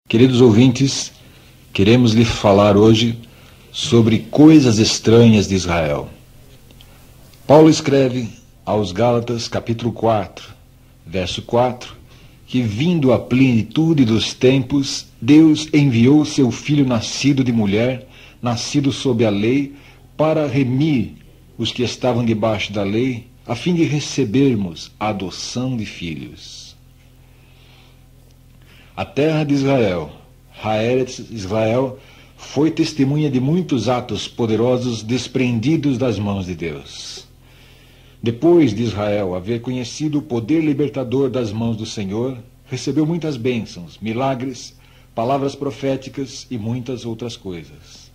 Queridos ouvintes, queremos lhe falar hoje sobre coisas estranhas de Israel. Paulo escreve aos Gálatas, capítulo 4, verso 4, que vindo a plenitude dos tempos, Deus enviou seu Filho nascido de mulher, nascido sob a lei, para remir os que estavam debaixo da lei, a fim de recebermos a adoção de filhos. A terra de Israel, Haeretz Israel, foi testemunha de muitos atos poderosos desprendidos das mãos de Deus. Depois de Israel haver conhecido o poder libertador das mãos do Senhor, recebeu muitas bênçãos, milagres, palavras proféticas e muitas outras coisas.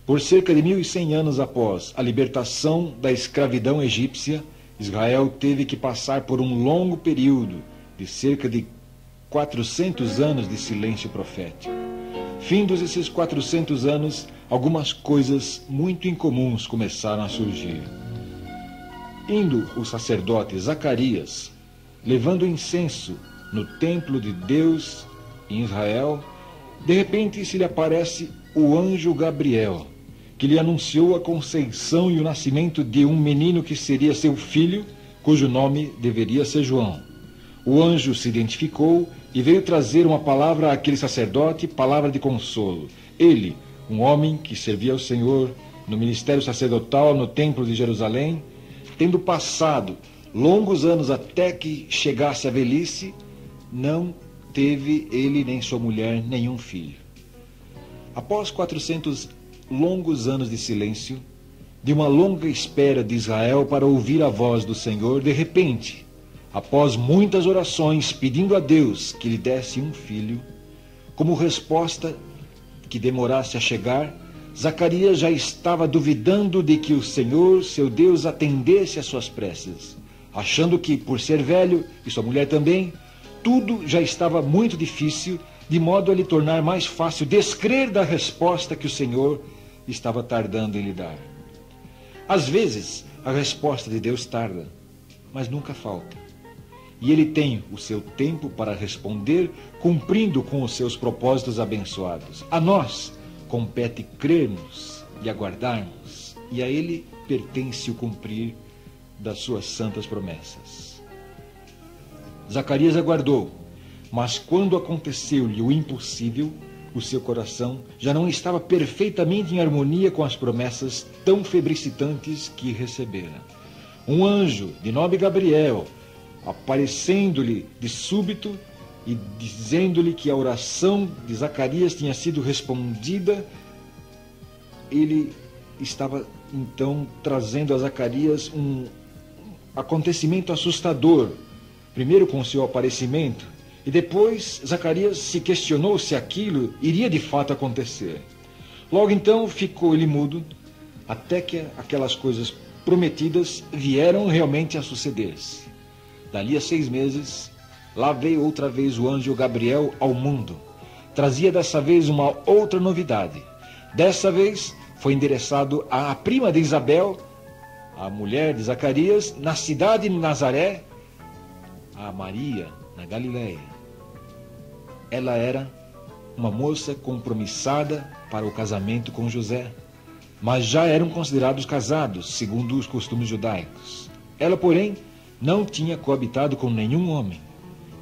Por cerca de 1100 anos após a libertação da escravidão egípcia, Israel teve que passar por um longo período de cerca de 400 anos de silêncio profético. Findos esses 400 anos, algumas coisas muito incomuns começaram a surgir. Indo o sacerdote Zacarias, levando incenso no templo de Deus em Israel, de repente se lhe aparece o anjo Gabriel, que lhe anunciou a conceição e o nascimento de um menino que seria seu filho, cujo nome deveria ser João. O anjo se identificou e veio trazer uma palavra àquele sacerdote, palavra de consolo. Ele, um homem que servia ao Senhor no ministério sacerdotal no templo de Jerusalém, tendo passado longos anos até que chegasse a velhice, não teve ele nem sua mulher nenhum filho. Após 400 longos anos de silêncio, de uma longa espera de Israel para ouvir a voz do Senhor, de repente, após muitas orações pedindo a Deus que lhe desse um filho, como resposta que demorasse a chegar, Zacarias já estava duvidando de que o Senhor, seu Deus, atendesse às suas preces, achando que, por ser velho, e sua mulher também, tudo já estava muito difícil, de modo a lhe tornar mais fácil descrer da resposta que o Senhor estava tardando em lhe dar. Às vezes, a resposta de Deus tarda, mas nunca falta. E Ele tem o seu tempo para responder, cumprindo com os seus propósitos abençoados. A nós compete crermos e aguardarmos, e a Ele pertence o cumprir das suas santas promessas. Zacarias aguardou, mas quando aconteceu-lhe o impossível, o seu coração já não estava perfeitamente em harmonia com as promessas tão febricitantes que recebera. Um anjo de nome Gabriel, aparecendo-lhe de súbito e dizendo-lhe que a oração de Zacarias tinha sido respondida, ele estava então trazendo a Zacarias um acontecimento assustador, primeiro com o seu aparecimento, e depois Zacarias se questionou se aquilo iria de fato acontecer. Logo então ficou ele mudo, até que aquelas coisas prometidas vieram realmente a suceder-se. Dali a 6 meses, lá veio outra vez o anjo Gabriel ao mundo. Trazia dessa vez uma outra novidade. Dessa vez foi endereçado à prima de Isabel, a mulher de Zacarias, na cidade de Nazaré, a Maria, na Galileia. Ela era uma moça compromissada para o casamento com José, mas já eram considerados casados, segundo os costumes judaicos. Ela, porém, não tinha coabitado com nenhum homem.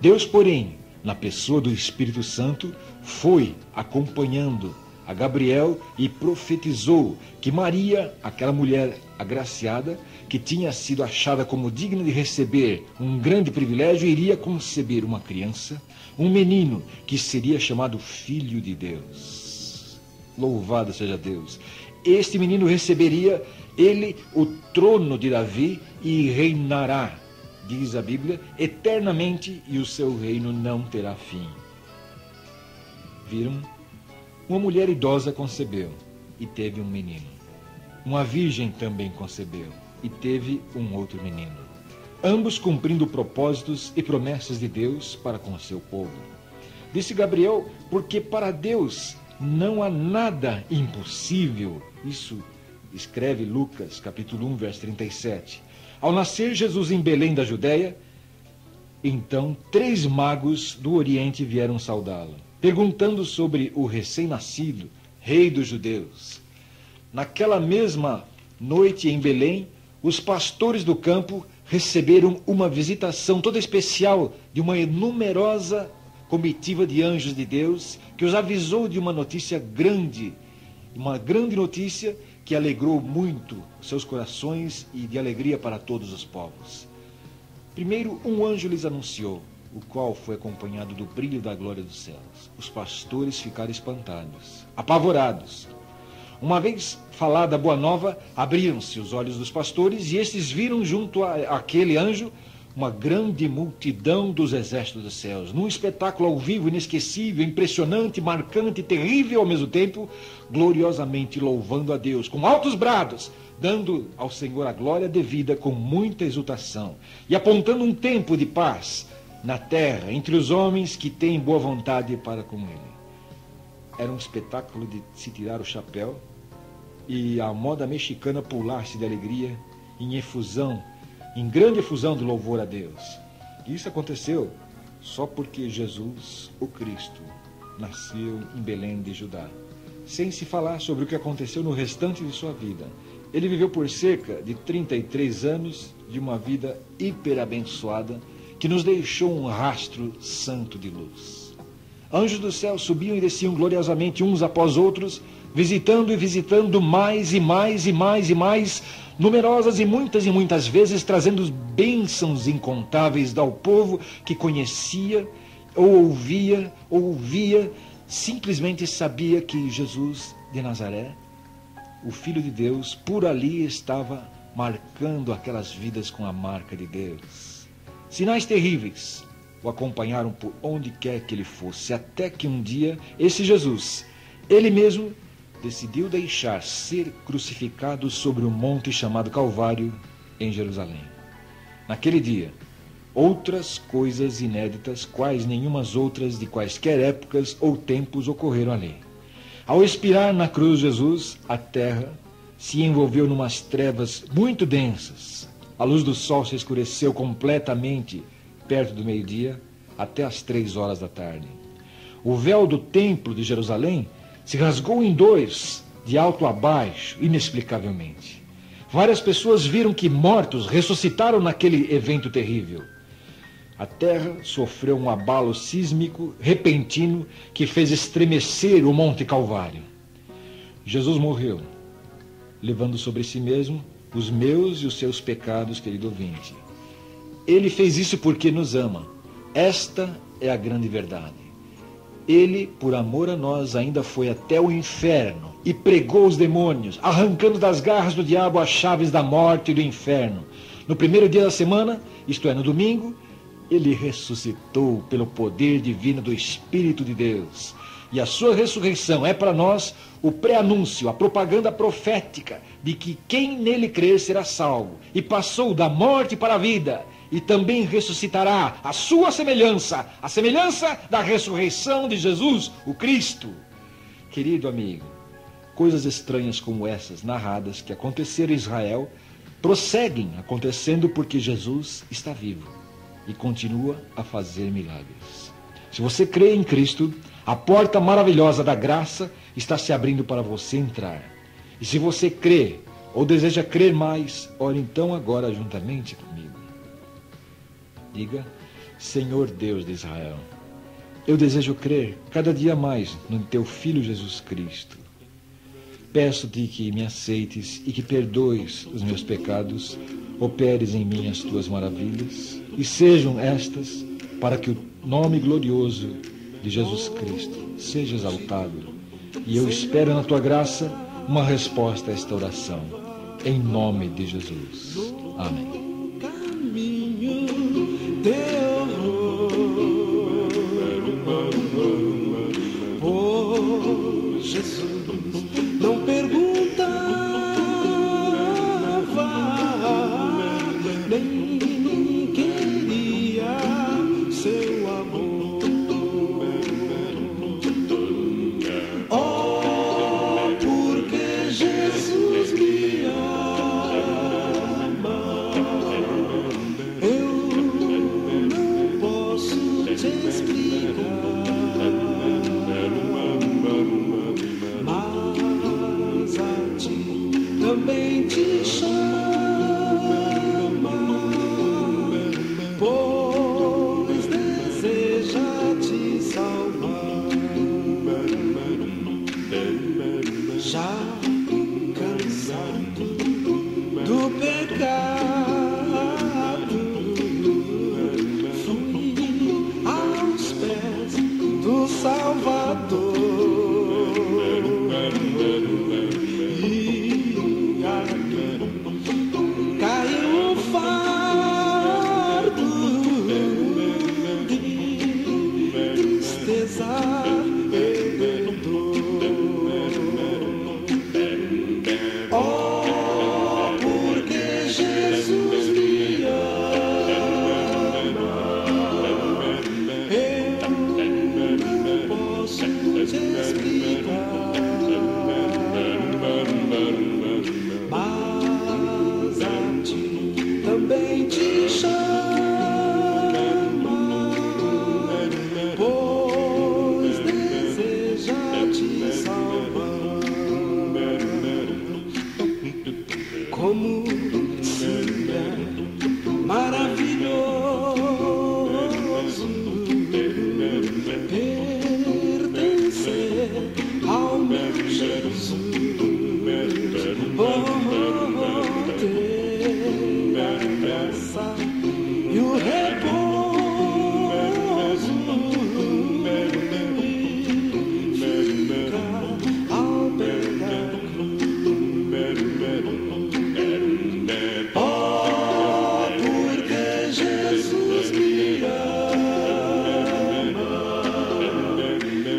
Deus, porém, na pessoa do Espírito Santo, foi acompanhando a Gabriel e profetizou que Maria, aquela mulher agraciada, que tinha sido achada como digna de receber um grande privilégio, iria conceber uma criança, um menino que seria chamado Filho de Deus. Louvado seja Deus! Este menino receberia, ele, o trono de Davi e reinará, diz a Bíblia, eternamente, e o seu reino não terá fim. Viram? Uma mulher idosa concebeu e teve um menino. Uma virgem também concebeu e teve um outro menino. Ambos cumprindo propósitos e promessas de Deus para com o seu povo. Disse Gabriel, porque para Deus não há nada impossível. Isso escreve Lucas, capítulo 1, verso 37. Ao nascer Jesus em Belém da Judéia, Então 3 magos do Oriente vieram saudá-lo, perguntando sobre o recém-nascido rei dos judeus. Naquela mesma noite em Belém, os pastores do campo receberam uma visitação toda especial de uma numerosa comitiva de anjos de Deus, que os avisou de uma notícia grande, uma grande notícia que alegrou muito seus corações e de alegria para todos os povos. Primeiro, um anjo lhes anunciou, o qual foi acompanhado do brilho da glória dos céus. Os pastores ficaram espantados, apavorados. Uma vez falada a boa nova, abriram-se os olhos dos pastores e estes viram junto àquele anjo uma grande multidão dos exércitos dos céus, num espetáculo ao vivo, inesquecível, impressionante, marcante, terrível ao mesmo tempo, gloriosamente louvando a Deus, com altos brados, dando ao Senhor a glória devida com muita exultação, e apontando um tempo de paz na terra, entre os homens que têm boa vontade para com ele. Era um espetáculo de se tirar o chapéu e a moda mexicana pular-se de alegria em efusão, em grande efusão de louvor a Deus. E isso aconteceu só porque Jesus, o Cristo, nasceu em Belém de Judá. Sem se falar sobre o que aconteceu no restante de sua vida. Ele viveu por cerca de 33 anos de uma vida hiperabençoada que nos deixou um rastro santo de luz. Anjos do céu subiam e desciam gloriosamente uns após outros, visitando e visitando mais e mais e mais e mais, numerosas e muitas vezes, trazendo bênçãos incontáveis ao povo que conhecia, ou ouvia, simplesmente sabia que Jesus de Nazaré, o Filho de Deus, por ali estava marcando aquelas vidas com a marca de Deus. Sinais terríveis o acompanharam por onde quer que ele fosse, até que um dia esse Jesus, ele mesmo, decidiu deixar ser crucificado sobre um monte chamado Calvário em Jerusalém. Naquele dia, outras coisas inéditas, quais nenhumas outras de quaisquer épocas ou tempos ocorreram ali. Ao expirar na cruz Jesus, a terra se envolveu numas trevas muito densas. A luz do sol se escureceu completamente perto do meio-dia até as 3 horas da tarde. O véu do templo de Jerusalém se rasgou em 2, de alto a baixo, inexplicavelmente. Várias pessoas viram que mortos ressuscitaram naquele evento terrível. A terra sofreu um abalo sísmico repentino que fez estremecer o Monte Calvário. Jesus morreu, levando sobre si mesmo os meus e os seus pecados, querido ouvinte. Ele fez isso porque nos ama. Esta é a grande verdade. Ele, por amor a nós, ainda foi até o inferno e pregou os demônios, arrancando das garras do diabo as chaves da morte e do inferno. No primeiro dia da semana, isto é, no domingo, ele ressuscitou pelo poder divino do Espírito de Deus. E a sua ressurreição é para nós o pré-anúncio, a propaganda profética de que quem nele crer será salvo. E passou da morte para a vida. E também ressuscitará a sua semelhança, a semelhança da ressurreição de Jesus, o Cristo. Querido amigo, coisas estranhas como essas narradas que aconteceram em Israel prosseguem acontecendo porque Jesus está vivo e continua a fazer milagres. Se você crê em Cristo, a porta maravilhosa da graça está se abrindo para você entrar. E se você crê ou deseja crer mais, ore então agora juntamente comigo. Diga: Senhor Deus de Israel, eu desejo crer cada dia mais no teu Filho Jesus Cristo. Peço-te que me aceites e que perdoes os meus pecados, operes em mim as tuas maravilhas, e sejam estas para que o nome glorioso de Jesus Cristo seja exaltado. E eu espero na tua graça uma resposta a esta oração. Em nome de Jesus. Amém. Oh, Jesus não perguntava, nem queria seu amor. Oh, porque Jesus me ama, eu não do Salvador. E ali caiu um fardo de tristeza e dor. Oh, porque Jesus me ama, eu não posso te explicar, mas a ti também te chama, pois deseja te salvar. Como se é maravilhoso pertencer ao meu Jesus. Oh, ter a graça e o repouso fica ao pé da oh, porque Jesus me ama,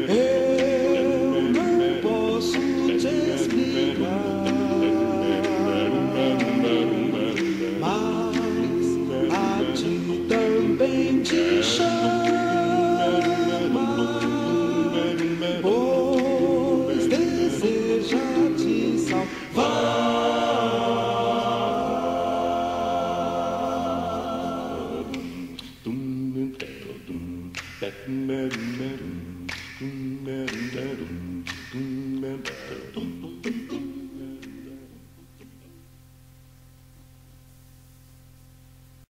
eu não posso te explicar, mas a ti também te chama, pois deseja te salvar. Dum